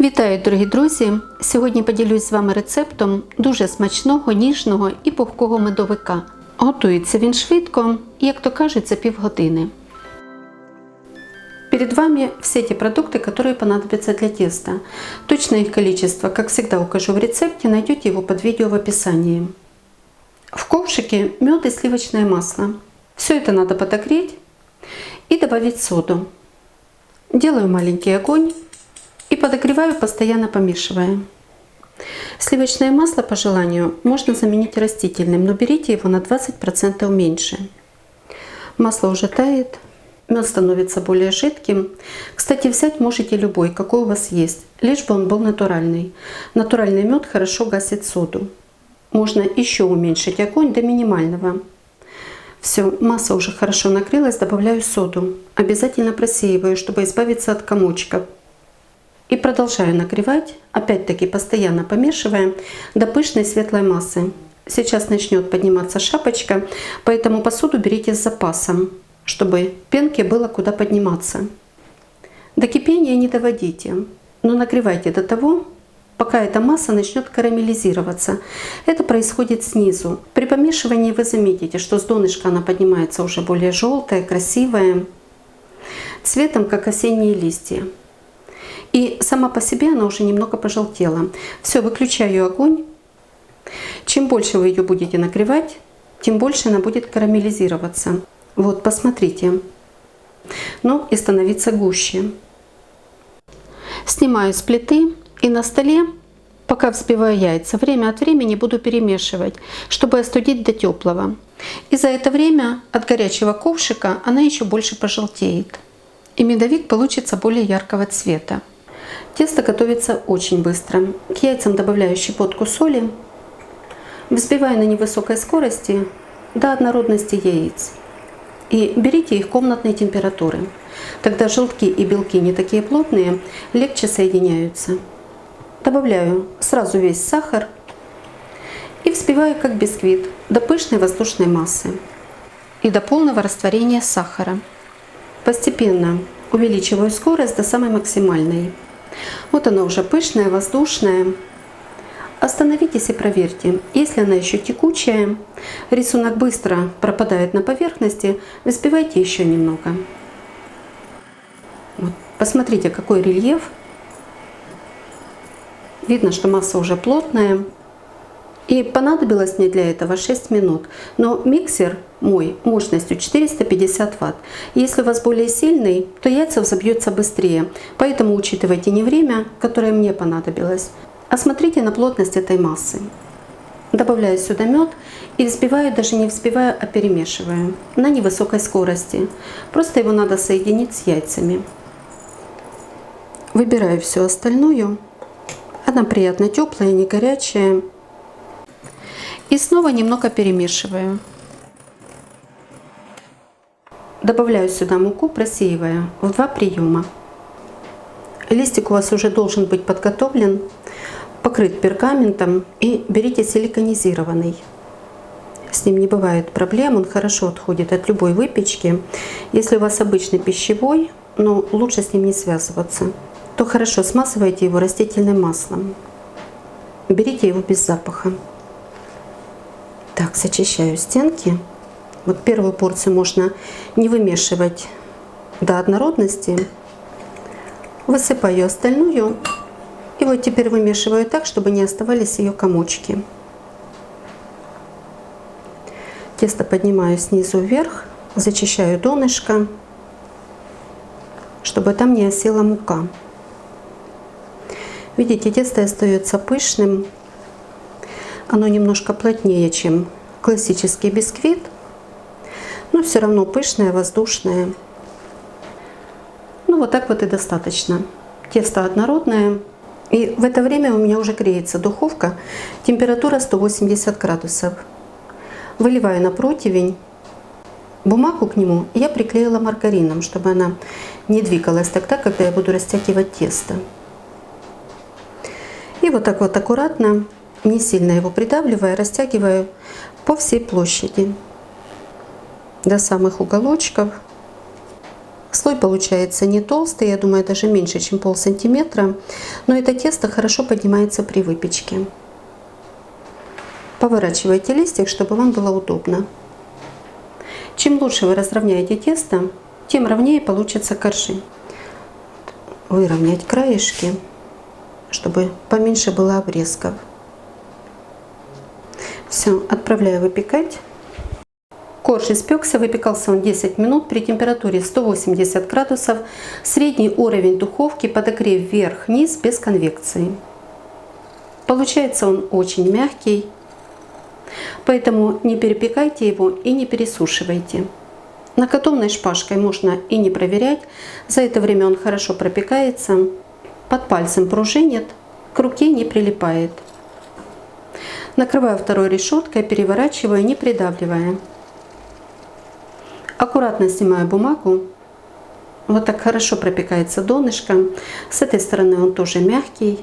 Вітаю, дорогі друзі! Сьогодні поділюсь з вами рецептом дуже смачного, ніжного і пухкого медовика. Готується він швидко, як то кажуть, за півгодини. Перед вами все те продукты, которые понадобятся для теста. Точное их количество, как всегда, укажу в рецепте, найдете его под видео в описании. В ковшике мед и сливочное масло. Все это надо подогреть и добавить соду. Делаю маленький огонь и подогреваю, постоянно помешивая. Сливочное масло по желанию можно заменить растительным, но берите его на 20% меньше. Масло уже тает, мед становится более жидким. Кстати, взять можете любой, какой у вас есть, лишь бы он был натуральный. Натуральный мед хорошо гасит соду. Можно еще уменьшить огонь до минимального. Все, масса уже хорошо накрылась, добавляю соду. Обязательно просеиваю, чтобы избавиться от комочков. И продолжаю нагревать, опять-таки постоянно помешивая до пышной светлой массы. Сейчас начнет подниматься шапочка, поэтому посуду берите с запасом, чтобы пенке было куда подниматься. До кипения не доводите, но нагревайте до того, пока эта масса начнет карамелизироваться. Это происходит снизу. При помешивании вы заметите, что с донышка она поднимается уже более желтая, красивая, цветом как осенние листья. И сама по себе она уже немного пожелтела. Все, выключаю огонь. Чем больше вы ее будете нагревать, тем больше она будет карамелизироваться. Вот, посмотрите. Ну и становиться гуще. Снимаю с плиты и на столе, пока взбиваю яйца, время от времени буду перемешивать, чтобы остудить до теплого. И за это время от горячего ковшика она еще больше пожелтеет. И медовик получится более яркого цвета. Тесто готовится очень быстро. К яйцам добавляю щепотку соли. Взбиваю на невысокой скорости до однородности яиц. И берите их комнатной температуры. Тогда желтки и белки не такие плотные, легче соединяются. Добавляю сразу весь сахар и взбиваю как бисквит до пышной воздушной массы и до полного растворения сахара. Постепенно увеличиваю скорость до самой максимальной. Вот она уже пышная, воздушная. Остановитесь и проверьте. Если она еще текучая, рисунок быстро пропадает на поверхности, взбивайте еще немного. Вот. Посмотрите, какой рельеф. Видно, что масса уже плотная. И понадобилось мне для этого 6 минут. Но миксер мой мощностью 450 Вт. Если у вас более сильный, то яйца взобьются быстрее. Поэтому учитывайте не время, которое мне понадобилось, а смотрите на плотность этой массы. Добавляю сюда мед и взбиваю, даже не взбиваю, а перемешиваю на невысокой скорости. Просто его надо соединить с яйцами. Выбираю всю остальную. Она приятно теплая, не горячая. И снова немного перемешиваю. Добавляю сюда муку, просеивая в 2 приема. Листик у вас уже должен быть подготовлен, покрыт пергаментом, и берите силиконизированный. С ним не бывает проблем, он хорошо отходит от любой выпечки. Если у вас обычный пищевой, но лучше с ним не связываться, то хорошо смазывайте его растительным маслом. Берите его без запаха. Так, зачищаю стенки. Вот первую порцию можно не вымешивать до однородности. Высыпаю остальную. И вот теперь вымешиваю так, чтобы не оставались ее комочки. Тесто поднимаю снизу вверх, зачищаю донышко, чтобы там не осела мука. Видите, тесто остается пышным. Оно немножко плотнее, чем классический бисквит, но все равно пышное, воздушное. Ну вот так вот и достаточно. Тесто однородное. И в это время у меня уже греется духовка. Температура 180 градусов. Выливаю на противень. Бумагу к нему я приклеила маргарином, чтобы она не двигалась тогда, когда я буду растягивать тесто. И вот так вот аккуратно, не сильно его придавливая, растягиваю по всей площади до самых уголочков. Слой получается не толстый, я думаю, даже меньше, чем полсантиметра, но это тесто хорошо поднимается при выпечке. Поворачивайте листик, чтобы вам было удобно. Чем лучше вы разровняете тесто, тем ровнее получатся коржи. Выровнять краешки, чтобы поменьше было обрезков. Все, отправляю выпекать. Корж испекся, выпекался он 10 минут при температуре 180 градусов, средний уровень духовки, подогрев вверх-вниз без конвекции. Получается он очень мягкий, поэтому не перепекайте его и не пересушивайте. Накатовной шпажкой можно и не проверять, за это время он хорошо пропекается, под пальцем пружинит, к руке не прилипает. Накрываю второй решеткой, переворачиваю, не придавливая. Аккуратно снимаю бумагу. Вот так хорошо пропекается донышко. С этой стороны он тоже мягкий.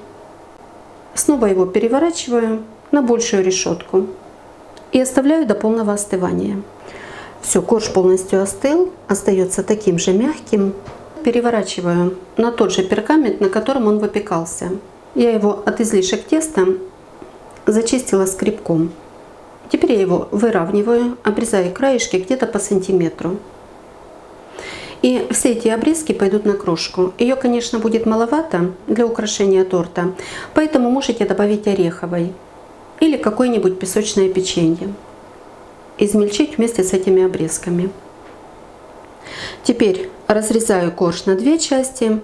Снова его переворачиваю на большую решетку и оставляю до полного остывания. Все, корж полностью остыл, остается таким же мягким. Переворачиваю на тот же пергамент, на котором он выпекался. Я его от излишек теста зачистила скребком. Теперь я его выравниваю, обрезаю краешки где-то по сантиметру. И все эти обрезки пойдут на крошку. Ее, конечно, будет маловато для украшения торта, поэтому можете добавить ореховой или какое-нибудь песочное печенье. Измельчить вместе с этими обрезками. Теперь разрезаю корж на две части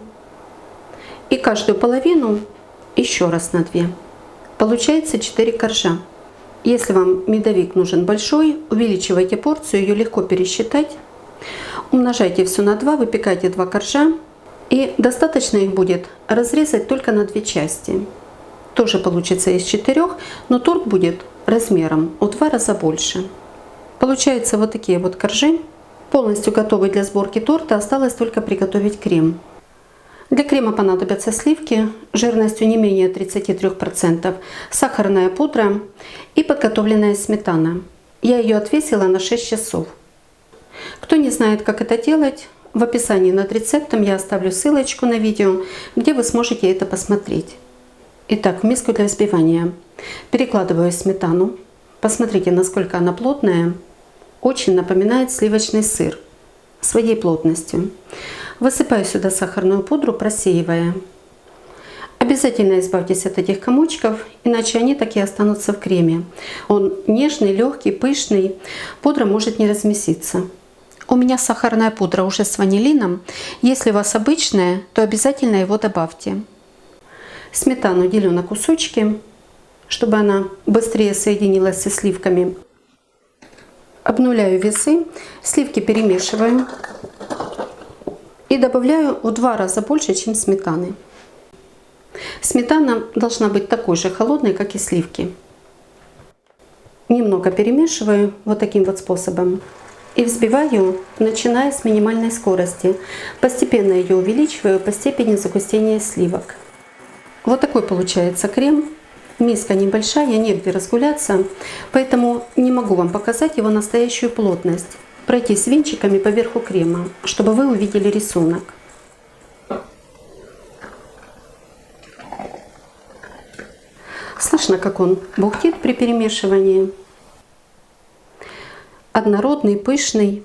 и каждую половину еще раз на две. Получается 4 коржа. Если вам медовик нужен большой, увеличивайте порцию, ее легко пересчитать. Умножайте все на 2, выпекайте 2 коржа. И достаточно их будет разрезать только на 2 части. Тоже получится из 4, но торт будет размером в 2 раза больше. Получаются вот такие вот коржи. Полностью готовы для сборки торта, осталось только приготовить крем. Для крема понадобятся сливки жирностью не менее 33%, сахарная пудра и подготовленная сметана. Я ее отвесила на 6 часов. Кто не знает, как это делать, в описании над рецептом я оставлю ссылочку на видео, где вы сможете это посмотреть. Итак, в миску для взбивания перекладываю сметану. Посмотрите, насколько она плотная. Очень напоминает сливочный сыр своей плотностью. Высыпаю сюда сахарную пудру, просеивая. Обязательно избавьтесь от этих комочков, иначе они так и останутся в креме. Он нежный, легкий, пышный, пудра может не размеситься. У меня сахарная пудра уже с ванилином. Если у вас обычная, то обязательно его добавьте. Сметану делю на кусочки, чтобы она быстрее соединилась со сливками. Обнуляю весы, сливки перемешиваю. И добавляю в 2 раза больше, чем сметаны. Сметана должна быть такой же холодной, как и сливки. Немного перемешиваю вот таким вот способом. И взбиваю, начиная с минимальной скорости. Постепенно ее увеличиваю по степени загустения сливок. Вот такой получается крем. Миска небольшая, негде разгуляться, поэтому не могу вам показать его настоящую плотность. Пройтись венчиками по верху крема, чтобы вы увидели рисунок. Слышно, как он бухтит при перемешивании. Однородный, пышный,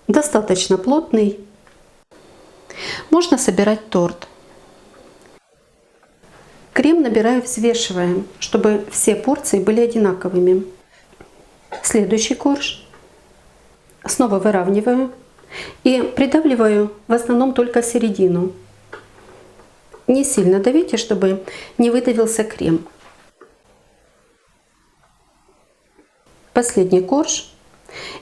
достаточно плотный. Можно собирать торт. Крем набираю, взвешивая, чтобы все порции были одинаковыми. Следующий корж. Снова выравниваю и придавливаю в основном только середину. Не сильно давите, чтобы не выдавился крем. Последний корж.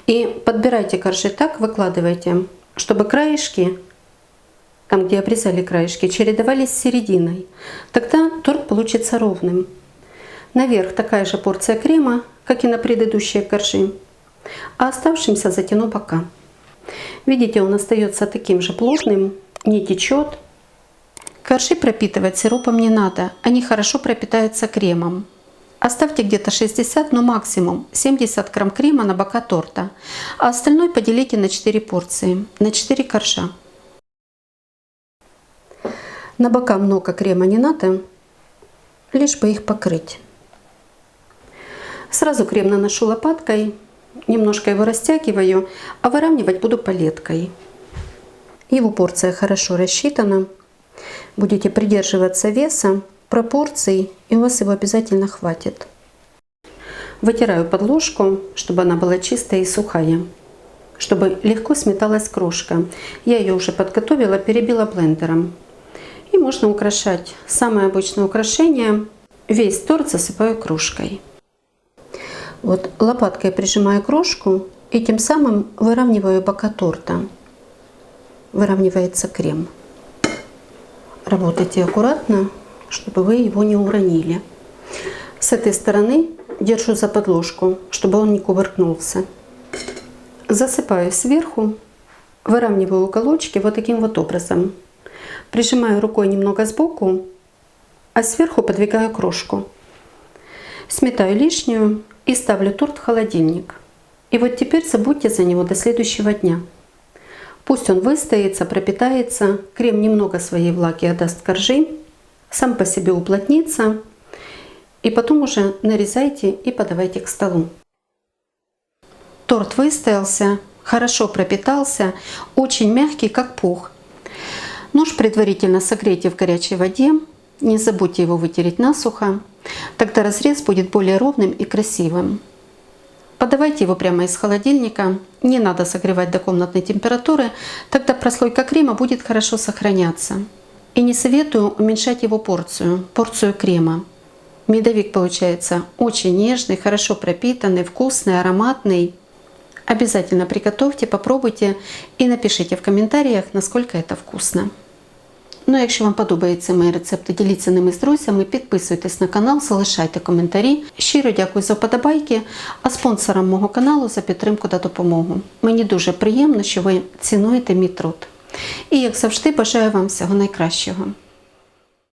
И подбирайте коржи так, выкладывайте, чтобы краешки, там где обрезали краешки, чередовались с серединой. Тогда торт получится ровным. Наверх такая же порция крема, как и на предыдущие коржи. А оставшимся затяну бока. Видите, он остается таким же плотным, не течет. Коржи пропитывать сиропом не надо, они хорошо пропитаются кремом. Оставьте где-то 60, но максимум 70 грамм крема на бока торта, а остальное поделите на 4 порции, на 4 коржа. На бока много крема не надо, лишь бы их покрыть. Сразу крем наношу лопаткой, немножко его растягиваю, а выравнивать буду палеткой. Его порция хорошо рассчитана. Будете придерживаться веса, пропорций, и у вас его обязательно хватит. Вытираю подложку, чтобы она была чистая и сухая, чтобы легко сметалась крошка. Я ее уже подготовила, перебила блендером. И можно украшать. Самое обычное украшение. Весь торт засыпаю крошкой. Вот лопаткой прижимаю крошку и тем самым выравниваю бока торта. Выравнивается крем. Работайте аккуратно, чтобы вы его не уронили. С этой стороны держу за подложку, чтобы он не кувыркнулся. Засыпаю сверху, выравниваю уголочки вот таким вот образом. Прижимаю рукой немного сбоку, а сверху подвигаю крошку. Сметаю лишнюю и ставлю торт в холодильник. И вот теперь забудьте за него до следующего дня. Пусть он выстоится, пропитается, крем немного своей влаги отдаст коржи, сам по себе уплотнится. И потом уже нарезайте и подавайте к столу. Торт выстоялся, хорошо пропитался, очень мягкий, как пух. Нож предварительно согрейте в горячей воде, не забудьте его вытереть насухо, тогда разрез будет более ровным и красивым. Подавайте его прямо из холодильника, не надо согревать до комнатной температуры, тогда прослойка крема будет хорошо сохраняться. И не советую уменьшать его порцию крема. Медовик получается очень нежный, хорошо пропитанный, вкусный, ароматный. Обязательно приготовьте, попробуйте і напишите в коментарях, наскільки це вкусно. Ну, якщо вам подобаються мої рецепти, діліться ними з друзями, підписуйтесь на канал, залишайте коментарі. Щиро дякую за вподобайки, а спонсорам мого каналу за підтримку та допомогу. Мені дуже приємно, що ви цінуєте мій труд. І, як завжди, бажаю вам всього найкращого.